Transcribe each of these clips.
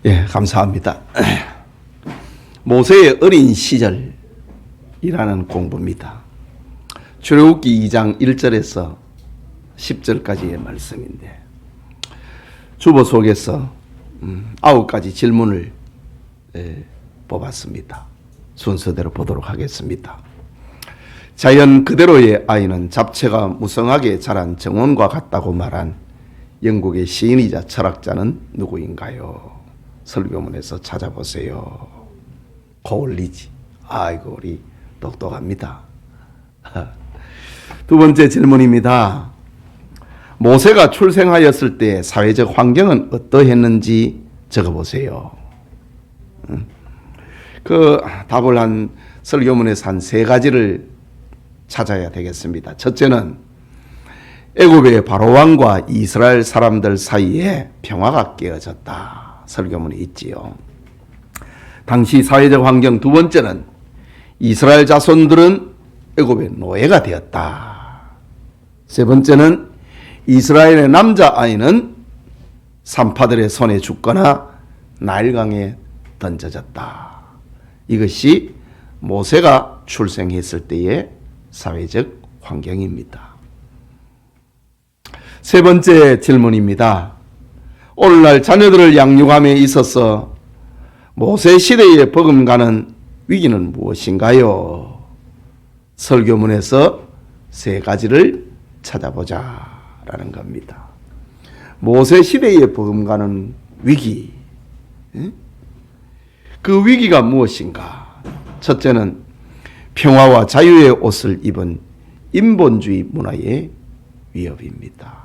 예, 감사합니다. 모세의 어린 시절이라는 공부입니다. 출애굽기 2장 1절에서 10절까지의 말씀인데 주보 속에서 9가지 질문을 뽑았습니다. 순서대로 보도록 하겠습니다. 자연 그대로의 아이는 잡채가 무성하게 자란 정원과 같다고 말한 영국의 시인이자 철학자는 누구인가요? 설교문에서 찾아보세요. 고울리지. 아이고 우리 똑똑합니다. 두 번째 질문입니다. 모세가 출생하였을 때 사회적 환경은 어떠했는지 적어보세요. 그 답을 한 설교문에서 한 세 가지를 찾아야 되겠습니다. 첫째는 애굽의 바로왕과 이스라엘 사람들 사이에 평화가 깨어졌다. 설교문에 있지요. 당시 사회적 환경. 두 번째는 이스라엘 자손들은 애굽의 노예가 되었다. 세 번째는 이스라엘의 남자아이는 산파들의 손에 죽거나 나일강에 던져졌다. 이것이 모세가 출생했을 때의 사회적 환경입니다. 세 번째 질문입니다. 오늘날 자녀들을 양육함에 있어서 모세 시대에 버금가는 위기는 무엇인가요? 설교문에서 세 가지를 찾아보자라는 겁니다. 모세 시대에 버금가는 위기. 그 위기가 무엇인가? 첫째는 평화와 자유의 옷을 입은 인본주의 문화의 위협입니다.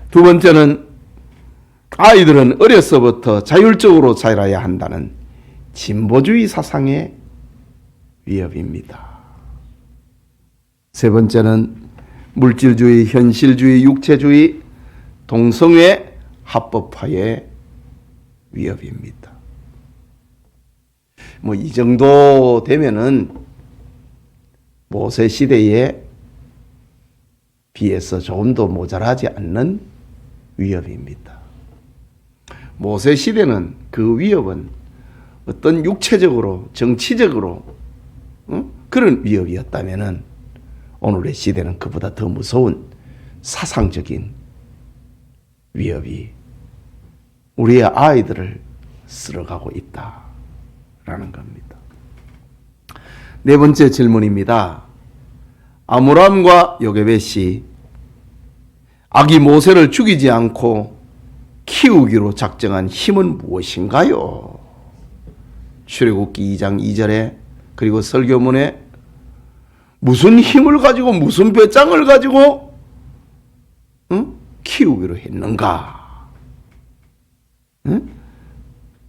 두 번째는 아이들은 어려서부터 자율적으로 자라야 한다는 진보주의 사상의 위협입니다. 세 번째는 물질주의, 현실주의, 육체주의, 동성애 합법화의 위협입니다. 이 정도 되면은 모세 시대에 비해서 조금도 모자라지 않는 위협입니다. 모세 시대는 그 위협은 어떤 육체적으로, 정치적으로 그런 위협이었다면은 오늘의 시대는 그보다 더 무서운 사상적인 위협이 우리의 아이들을 쓸어가고 있다라는 겁니다. 네 번째 질문입니다. 아므람과 요게벳이 아기 모세를 죽이지 않고 키우기로 작정한 힘은 무엇인가요? 출애굽기 2장 2절에 그리고 설교문에 무슨 힘을 가지고 무슨 배짱을 가지고 키우기로 했는가?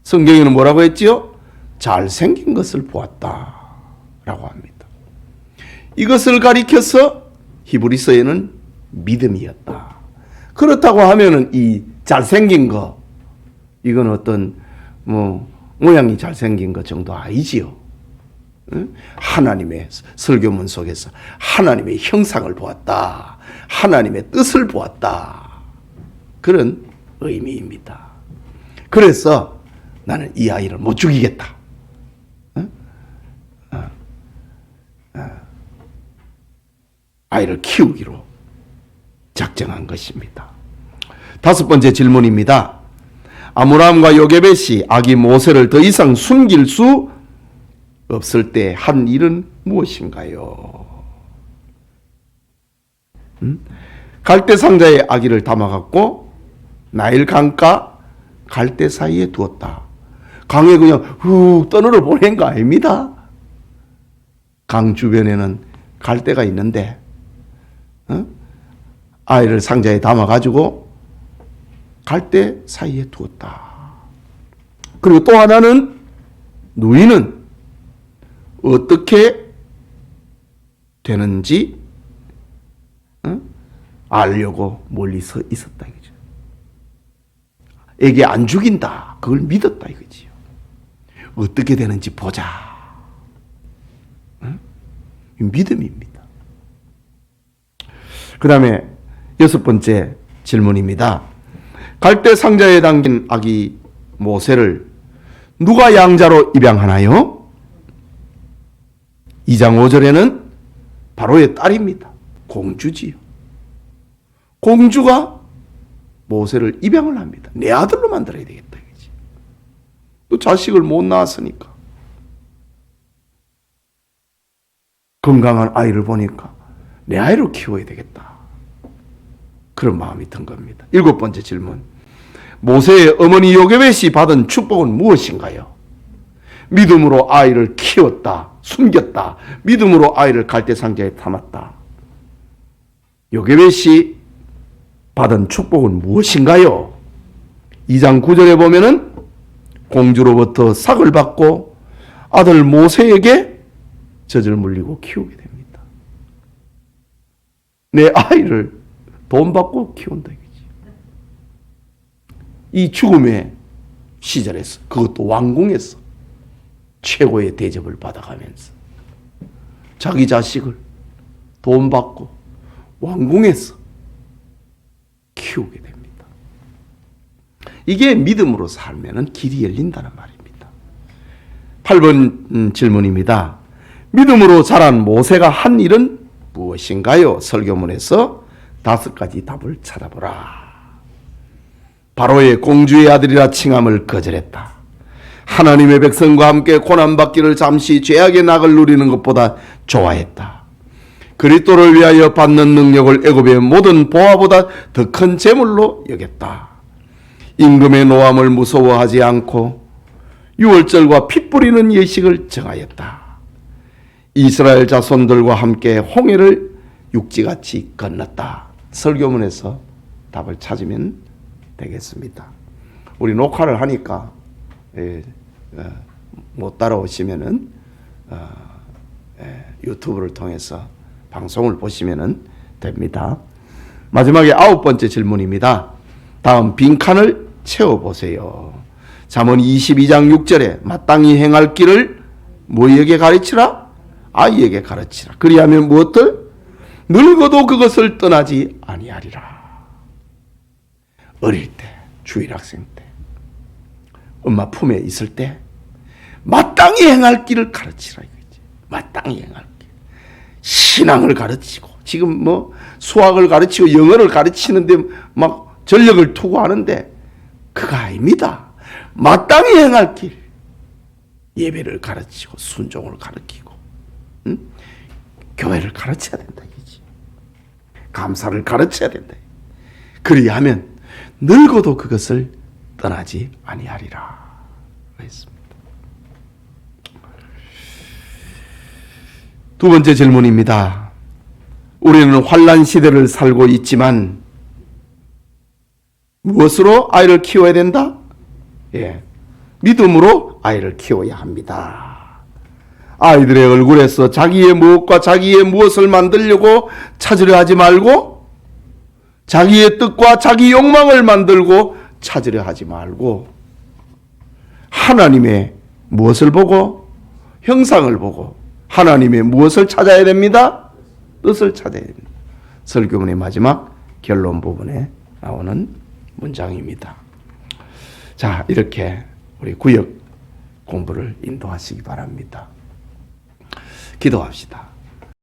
성경에는 뭐라고 했지요? 잘생긴 것을 보았다라고 합니다. 이것을 가리켜서 히브리서에는 믿음이었다. 그렇다고 하면은 이 잘생긴 거, 이건 어떤 모양이 잘생긴 것 정도 아니지요. 하나님의 설교문 속에서 하나님의 형상을 보았다. 하나님의 뜻을 보았다. 그런 의미입니다. 그래서 나는 이 아이를 못 죽이겠다. 아이를 키우기로 작정한 것입니다. 다섯 번째 질문입니다. 아므람과 요게벳이 아기 모세를 더 이상 숨길 수 없을 때 한 일은 무엇인가요? 갈대 상자에 아기를 담아갖고 나일 강가 갈대 사이에 두었다. 강에 그냥 훅 떠늘어 보낸 거 아닙니다. 강 주변에는 갈대가 있는데 아이를 상자에 담아가지고 갈대 사이에 두었다. 그리고 또 하나는 누이는 어떻게 되는지 알려고 멀리 서 있었다 이거죠. 애기 안 죽인다. 그걸 믿었다 이거지요. 어떻게 되는지 보자. 믿음입니다. 그 다음에 여섯 번째 질문입니다. 갈대 상자에 담긴 아기 모세를 누가 양자로 입양하나요? 2장 5절에는 바로의 딸입니다. 공주지요. 공주가 모세를 입양을 합니다. 내 아들로 만들어야 되겠다. 또 자식을 못 낳았으니까. 건강한 아이를 보니까 내 아이로 키워야 되겠다. 그런 마음이 든 겁니다. 7번째 질문. 모세의 어머니 요게벳이 받은 축복은 무엇인가요? 믿음으로 아이를 키웠다. 숨겼다. 믿음으로 아이를 갈대상자에 담았다. 요게벳이 받은 축복은 무엇인가요? 2장 9절에 보면은 공주로부터 삭을 받고 아들 모세에게 젖을 물리고 키우게 됩니다. 내 아이를 돈 받고 키운다 이거지. 이 죽음의 시절에서, 그것도 왕궁에서 최고의 대접을 받아가면서 자기 자식을 돈 받고 왕궁에서 키우게 됩니다. 이게 믿음으로 살면은 길이 열린다는 말입니다. 8번 질문입니다. 믿음으로 자란 모세가 한 일은 무엇인가요? 설교문에서 5가지 답을 찾아보라. 바로의 공주의 아들이라 칭함을 거절했다. 하나님의 백성과 함께 고난받기를 잠시 죄악의 낙을 누리는 것보다 좋아했다. 그리스도를 위하여 받는 능력을 애굽의 모든 보화보다 더 큰 재물로 여겼다. 임금의 노함을 무서워하지 않고 유월절과 피 뿌리는 예식을 정하였다. 이스라엘 자손들과 함께 홍해를 육지같이 건넜다. 설교문에서 답을 찾으면 되겠습니다. 우리 녹화를 하니까 못 따라오시면은 유튜브를 통해서 방송을 보시면 됩니다. 마지막에 9번째 질문입니다. 다음 빈칸을 채워보세요. 잠언 22장 6절에 마땅히 행할 길을 뭐에게 가르치라? 아이에게 가르치라. 그리하면 무엇을? 늙어도 그것을 떠나지 아니하리라. 어릴 때, 주일학생 때, 엄마 품에 있을 때 마땅히 행할 길을 가르치라 이거지. 마땅히 행할 길. 신앙을 가르치고 지금 뭐 수학을 가르치고 영어를 가르치는데 막 전력을 투구하는데 그거 아닙니다. 마땅히 행할 길. 예배를 가르치고 순종을 가르치고 교회를 가르쳐야 된다 이거지. 감사를 가르쳐야 된다. 그리하면 늙어도 그것을 떠나지 아니하리라 했습니다. 2번째 질문입니다. 우리는 환난 시대를 살고 있지만 무엇으로 아이를 키워야 된다? 믿음으로 아이를 키워야 합니다. 아이들의 얼굴에서 자기의 무엇과 자기의 무엇을 만들려고 찾으려 하지 말고 자기의 뜻과 자기 욕망을 만들고 찾으려 하지 말고 하나님의 무엇을 보고 형상을 보고 하나님의 무엇을 찾아야 됩니다? 뜻을 찾아야 됩니다. 설교문의 마지막 결론 부분에 나오는 문장입니다. 자, 이렇게 우리 구역 공부를 인도하시기 바랍니다. 기도합시다.